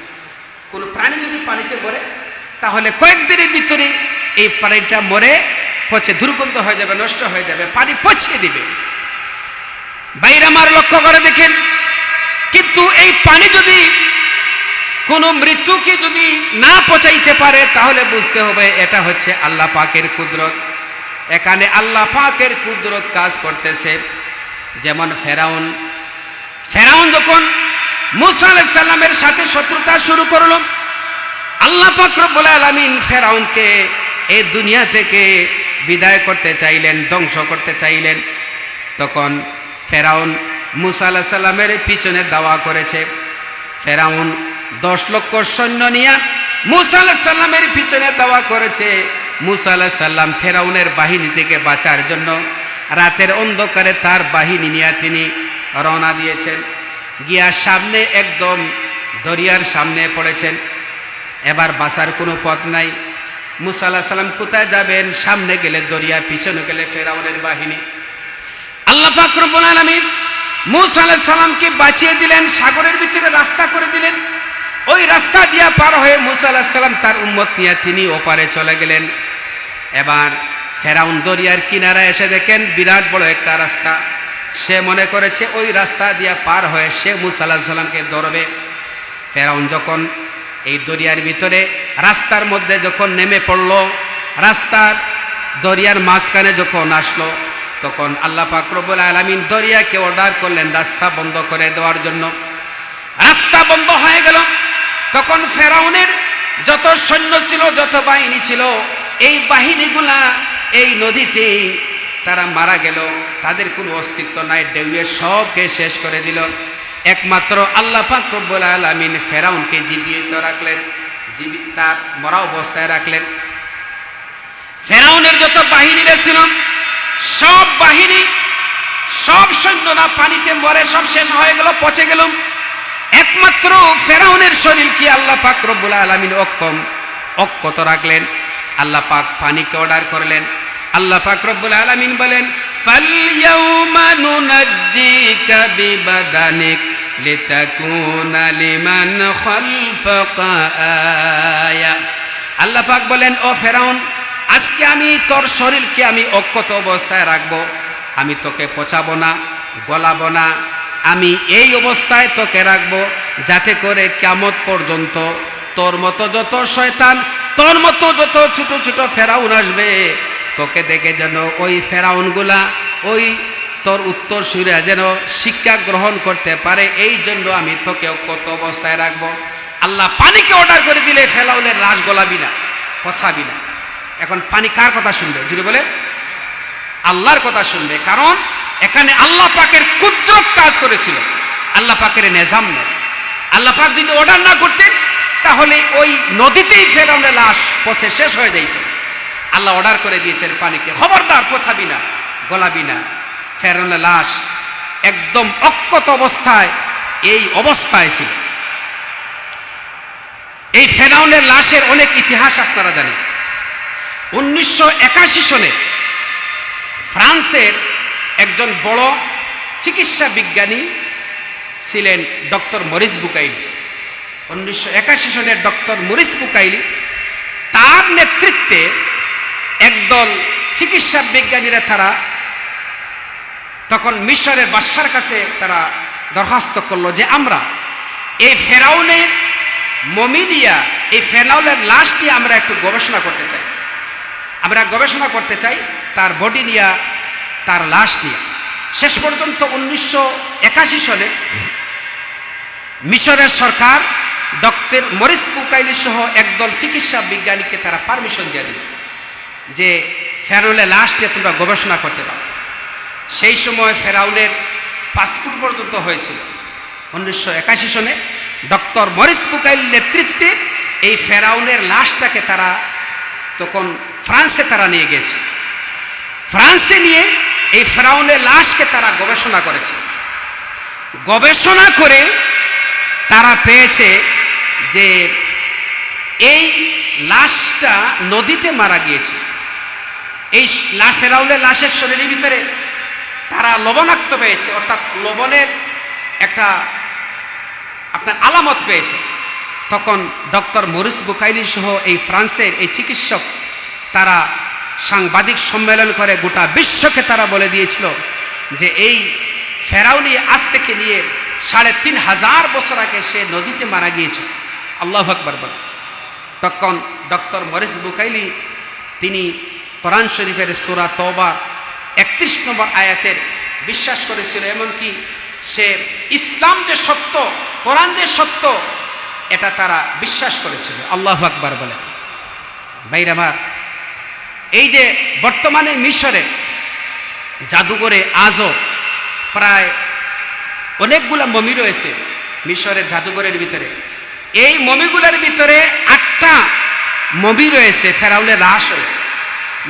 কোনো প্রাণী যদি পানিতে মরে, তাহলে কয়েকদিনের ভিতরে এই প্রাণীটা মরে পচে দুর্গন্ধ হয়ে যাবে, নষ্ট হয়ে যাবে, পানি পচিয়ে দিবে। বাইরে আমার লক্ষ্য করে দেখেন, কিন্তু এই পানি যদি কোনো মৃত্যুকে যদি না পচাইতে পারে, তাহলে বুঝতে হবে এটা হচ্ছে আল্লাহ পাকের কুদরত। এখানে আল্লাহ পাকের কুদরত কাজ করতেছে। যেমন ফেরাউন যখন মূসা আলাইহিস সালামের সাথে শত্রুতা শুরু করলো, আল্লাহ পাক রব্বুল আলামিন ফেরাউনকে এই দুনিয়া থেকে বিদায় করতে চাইলেন, ধ্বংস করতে চাইলেন। তখন ফেরাউন মূসা আলাইহিস সালামের পিছনে দাওয়া করেছে। ফেরাউন 10 লক্ষ সৈন্য নিয়ে মূসা আলাইহিস সালামের পিছনে দাওয়া করেছে। মূসা আলাইহিস সালাম ফেরাউনের বাহিনী থেকে বাঁচার জন্য রাতের অন্ধকারে তার বাহিনী নিয়ে তিনি রওনা দিয়েছেন। গিয়া সামনে একদম দরিয়ার সামনে পড়েছেন। এবার বাঁচার কোনো পথ নাই। মূসা আলাইহিস সালাম কোথায় যাবেন? সামনে গেলে দরিয়া, পিছনে গেলে ফেরাউনের বাহিনী। আল্লাহ পাক রব্বুল আলামিন মূসা আলাইহিস সালামকে বাঁচিয়ে দিলেন, সাগরের ভিতরে রাস্তা করে দিলেন। ওই রাস্তা দিয়া পার হয়ে মূসা আলাইহিস সালাম তার উম্মত নিয়ে তিনি ওপারে চলে গেলেন। এবার ফেরাউন দরিয়ার কিনারায় এসে দেখেন বিরাট বড় একটা রাস্তা। সে মনে করেছে ওই রাস্তা দিয়া পার হয়ে সে মুসা আলাইহিস সালামকে ধরবে। ফেরাউন যখন এই দরিয়ার ভিতরে রাস্তার মধ্যে যখন নেমে পড়ল, রাস্তার দরিয়ার মাঝখানে যখন আসলো, তখন আল্লাহ পাক রব্বুল আলামিন দরিয়াকে অর্ডার করলেন রাস্তা বন্ধ করে দেওয়ার জন্য। রাস্তা বন্ধ হয়ে গেল। তখন ফেরাউনের যত সৈন্য ছিল, যত বাহিনী ছিল, এই বাহিনীগুলা এই নদীতে তারা মারা গেল। তাদের কোনো অস্তিত্ব নাই, ঢেউয়ে সবকে শেষ করে দিল। একমাত্র আল্লাহ পাক রব্বুল আলামিন ফেরাউনকে জীবিত রাখলেন, তার মরা অবস্থায় রাখলেন। ফেরাউনের যত বাহিনীরা ছিল, সব বাহিনী, সব সৈন্যরা পানিতে মরে সব শেষ হয়ে গেল, পচে গেল। একমাত্র ফেরাউনের শরীরকে আল্লাহ পাক রব্বুল আলামিন অক্ষত রাখলেন। আল্লাহ পাক পানিকে অর্ডার করলেন। আল্লাহ পাক রব্বুল আলামিন বলেন, ফালইয়াউমা নুনাজ্জিকা বিবাদানিক লিতাকুনা লিমান খালফাকা আয়া। আল্লাহ পাক বলেন, ও ফেরাউন, আজকে আমি তোর শরীরকে আমি অক্ষত অবস্থায় রাখবো। আমি তোকে পচাবো না, গলাবো না, আমি এই অবস্থায় তোকে রাখবো, যাতে করে কিয়ামত পর্যন্ত তোর মতো যত শয়তান, তোর মতো যত ছোট ছোট ফেরাউন আসবে, তোকে দেখে যেন ওই ফেরাউনগুলা ওই তোর উত্তর সুরে যেন শিক্ষা গ্রহণ করতে পারে। এই জন্য আমি তোকে অক্ষত অবস্থায় রাখবো। আল্লাহ পানিকে অর্ডার করে দিলে ফেরাউনের লাশ গলাবি না, পচাবি না। এখন পানি কার কথা শুনবে? যদি বলে আল্লাহর কথা শুনবে, কারণ এখানে আল্লাহ পাকের কুদরত কাজ করেছিল, আল্লাহ পাকের নিজাম নয়। আল্লাহ পাক যদি অর্ডার না করতেন তাহলে ওই নদীতেই ফেরাউনের লাশ পচে শেষ হয়ে যাইত। আল্লাহ অর্ডার করে দিয়েছেন পানিকে, খবরদার পচাবি না, গলাবি না। ফেরাউনের লাশ একদম অক্ষত অবস্থায় এই অবস্থায় ছিল। এই ফেরাউনের লাশের অনেক ইতিহাস আপনারা জানেন। 1981 সনে ফ্রান্সের একজন বড় চিকিৎসা বিজ্ঞানী ছিলেন ডক্টর মরিস বুকাইলি। 1981 সনের ডক্টর মরিস বুকাইলি, তার নেতৃত্বে একদল চিকিৎসা বিজ্ঞানীরা তারা তখন মিশরের বাদশার কাছে তারা দরখাস্ত করলো যে আমরা এই ফেরাউনের মমি নিয়ে, এই ফেরাউনের লাশ নিয়ে আমরা একটু গবেষণা করতে চাই। আমরা গবেষণা করতে চাই তার বডি নিয়ে, তার লাশ নিয়ে। শেষ পর্যন্ত 1981 সনে মিশরের সরকার ডক্টর মরিস বুকাইলি সহ একদল চিকিৎসা বিজ্ঞানীকে তারা পারমিশন দিয়ে দিল যে ফেরাউনের লাশ নিয়ে তোমরা গবেষণা করতে পারো। সেই সময় ফেরাউনের পাসপোর্ট পর্যন্ত হয়েছিল। 1981 সনে ডক্টর মরিস বুকাইলির নেতৃত্বে এই ফেরাউনের লাশটাকে তারা তখন ফ্রান্সে তারা নিয়ে গেছে। ফ্রান্সে নিয়ে এই ফেরাউনের লাশকে তারা গবেষণা করেছে। গবেষণা করে তারা পেয়েছে যে এই লাশটা নদীতে মারা গিয়েছে। এই ফেরাউনের লাশের শরীরের ভিতরে তারা লবণাক্ত পেয়েছে, অর্থাৎ লবণের একটা আপনার আলামত পেয়েছে। তখন ডক্টর মরিস বুকাইলি সহ এই ফ্রান্সের এই চিকিৎসক তারা সাংবাদিক সম্মেলন করে গোটা বিশ্বকে তারা বলে দিয়েছিল যে এই ফেরাউনি আজ থেকে নিয়ে 3500 বছর আগে সে নদীতে মারা গিয়েছে। আল্লাহু আকবার বলে। তখন ডক্টর মরিস বুকাইলি তিনি কোরআন শরীফের সূরা তওবা 31 নম্বর আয়াতের বিশ্বাস করেছিল, এমনকি সে ইসলাম যে সত্য, কোরআন যে সত্য, এটা তারা বিশ্বাস করেছিল। আল্লাহু আকবার বলে। ভাইরা আমার, এই যে বর্তমানে মিশরে জাদুঘরে আজও প্রায় অনেকগুলা মমি রয়েছে মিশরের জাদুঘরের ভিতরে। এই মমিগুলোর ভিতরে 8টা মমি রয়েছে, ফেরাউনের লাশ রয়েছে।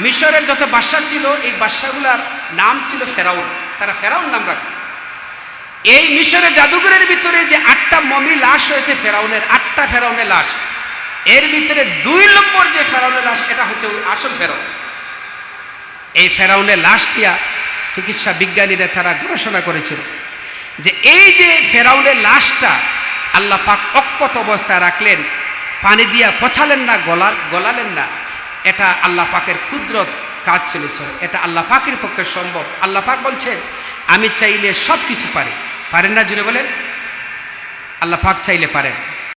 মিশরের যত বাদশা ছিল এই বাদশাগুলার নাম ছিল ফেরাউন, তারা ফেরাউন নাম রাখত। এই মিশরের জাদুঘরের ভিতরে যে 8টা মমি লাশ রয়েছে ফেরাউনের, 8টা ফেরাউনের লাশ, এর ভিতরে 2 নম্বর যে ফেরাউনের লাশ, এটা হচ্ছে আসল ফেরাউন। এই ফেরাউনের লাশ দিয়া চিকিৎসা বিজ্ঞানীরা তারা গবেষণা করেছিল যে এই যে ফেরাউনের লাশটা আল্লাহ পাক অক্ষত অবস্থায় রাখলেন, পানি দিয়া পচালেন না, গলালেন না। এটা আল্লাহ পাকের কুদরত কাজ চলেছে, এটা আল্লাহ পাকের পক্ষে সম্ভব। আল্লাহ পাক বলছেন আমি চাইলে সব কিছু পারি, পারেন না? জুড়ে বলেন, আল্লাহ পাক চাইলে পারেন।